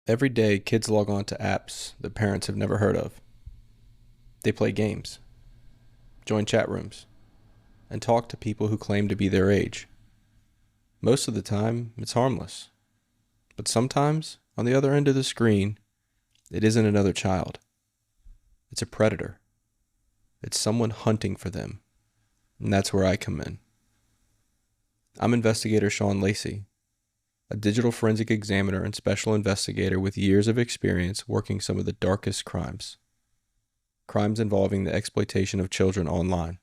Every day, kids log on to apps that parents have never heard of. They play games, join chat rooms, and talk to people who claim to be their age. Most of the time, it's harmless. But sometimes, on the other end of the screen, it isn't another child. It's a predator. It's someone hunting for them. And that's where I come in. I'm investigator Sean Lacy, a digital forensic examiner and special investigator with years of experience working some of the darkest crimes. Crimes involving the exploitation of children online.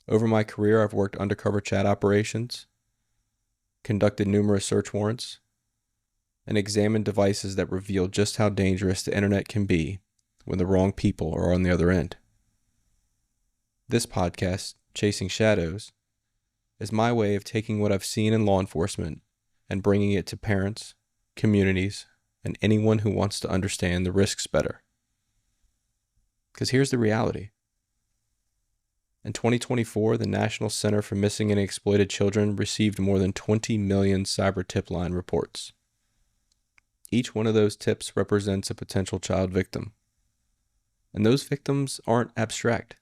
Over my career, I've worked undercover chat operations, conducted numerous search warrants, and examined devices that reveal just how dangerous the internet can be when the wrong people are on the other end. This podcast, Chasing Shadows, is my way of taking what I've seen in law enforcement and bringing it to parents, communities, and anyone who wants to understand the risks better. Because here's the reality. In 2024, the National Center for Missing and Exploited Children received more than 20 million CyberTipline reports. Each one of those tips represents a potential child victim. And those victims aren't abstract.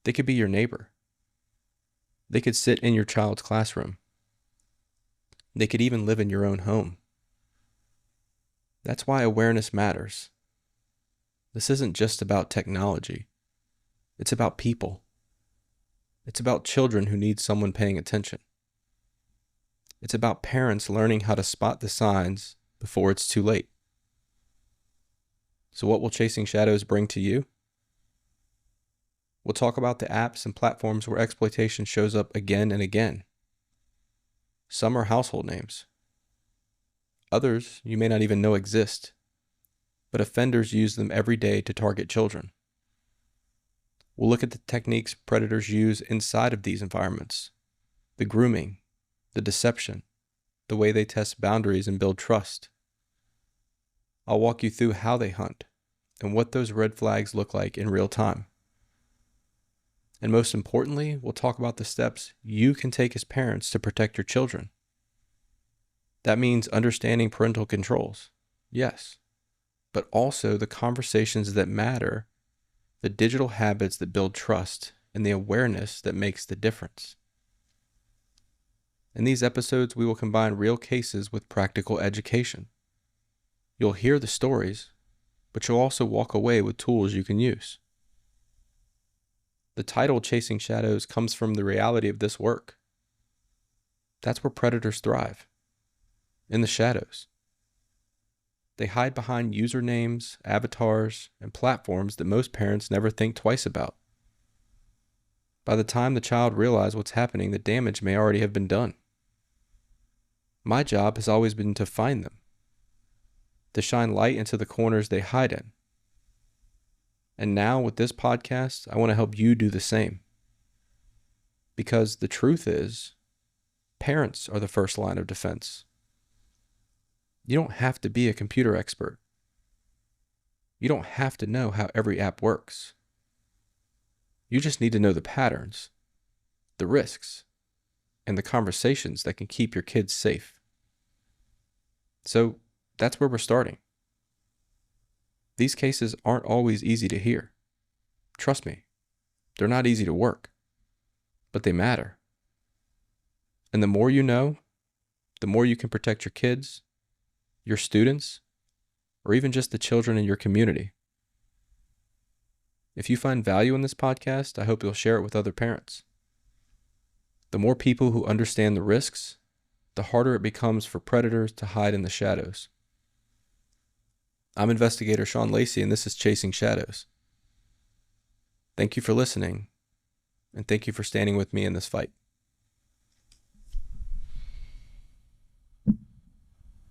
They could be your neighbor. They could sit in your child's classroom. They could even live in your own home. That's why awareness matters. This isn't just about technology. It's about people. It's about children who need someone paying attention. It's about parents learning how to spot the signs before it's too late. So what will Chasing Shadows bring to you? We'll talk about the apps and platforms where exploitation shows up again and again. Some are household names. Others you may not even know exist, but offenders use them every day to target children. We'll look at the techniques predators use inside of these environments, the grooming, the deception, the way they test boundaries and build trust. I'll walk you through how they hunt and what those red flags look like in real time. And most importantly, we'll talk about the steps you can take as parents to protect your children. That means understanding parental controls, yes, but also the conversations that matter, the digital habits that build trust, and the awareness that makes the difference. In these episodes, we will combine real cases with practical education. You'll hear the stories, but you'll also walk away with tools you can use. The title Chasing Shadows comes from the reality of this work. That's where predators thrive, in the shadows. They hide behind usernames, avatars, and platforms that most parents never think twice about. By the time the child realizes what's happening, the damage may already have been done. My job has always been to find them, to shine light into the corners they hide in. And now with this podcast, I want to help you do the same. Because the truth is, parents are the first line of defense. You don't have to be a computer expert. You don't have to know how every app works. You just need to know the patterns, the risks, and the conversations that can keep your kids safe. So that's where we're starting. These cases aren't always easy to hear. Trust me, they're not easy to work, but they matter. And the more you know, the more you can protect your kids, your students, or even just the children in your community. If you find value in this podcast, I hope you'll share it with other parents. The more people who understand the risks, the harder it becomes for predators to hide in the shadows. I'm investigator Sean Lacy, and this is Chasing Shadows. Thank you for listening, and thank you for standing with me in this fight.